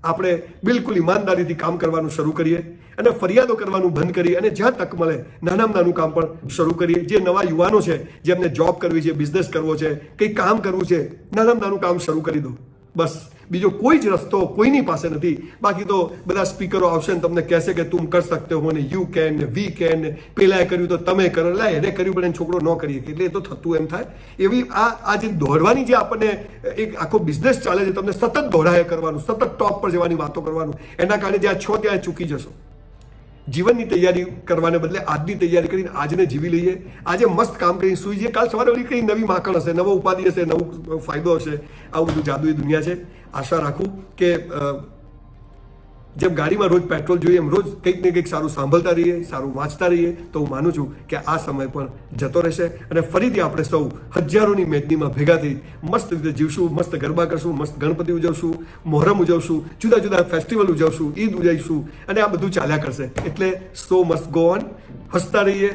આપણે બિલકુલ ઈમાનદારીથી કામ કરવાનું શરૂ કરીએ અને ફરિયાદો કરવાનું બંધ કરીએ અને જ્યાં તક મળે નાનામાં નાનું કામ પણ શરૂ કરીએ. જે નવા યુવાનો છે, જેમને જોબ કરવી છે, બિઝનેસ કરવો છે, કંઈ કામ કરવું છે, નાનામાં નાનું કામ શરૂ કરી દો. બસ બીજો કોઈ જ રસ્તો કોઈની પાસે નથી. બાકી તો બધા સ્પીકરો આવશે ને તમને કહેશે કે તું કર શકતે હો ને યુ કેન ને વી કેન ને પેલાએ કર્યું તો તમે કરો, લા એને કર્યું પણ એને છોકરો ન કરીએ એટલે એ તો થતું એમ થાય. એવી આ જે દોડવાની જે આપણને એક આખો બિઝનેસ ચાલે છે, તમને સતત દોડાયા કરવાનું, સતત ટોપ પર જવાની વાતો કરવાનું, એના કારણે જ્યાં છો ત્યાં ચૂકી જશો. જીવનની તૈયારી કરવાને બદલે આજની તૈયારી કરીને આજને જીવી લઈએ. આજે મસ્ત કામ કરીને સુઈ જઈએ, કાલ સવારે ઓલી કઈ નવી માકડ હશે, નવો ઉપાધિ હશે, નવો ફાયદો હશે. આવું બધું જાદુઈ દુનિયા છે. આશા રાખું કે જેમ ગાડીમાં રોજ પેટ્રોલ જોઈએ એમ રોજ કંઈક ને કંઈક સારું સાંભળતા રહીએ, સારું વાંચતા રહીએ, તો હું માનું છું કે આ સમય પણ જતો રહેશે અને ફરીથી આપણે સૌ હજારોની મેદનીમાં ભેગા થઈ મસ્ત રીતે જીવશું, મસ્ત ગરબા કરશું, મસ્ત ગણપતિ ઉજવશું, મોહરમ ઉજવશું, જુદા જુદા ફેસ્ટિવલ ઉજવશું, ઈદ ઉજવીશું અને આ બધું ચાલ્યા કરશે. એટલે સો મસ્ટ ગો ઓન. હસતા રહીએ,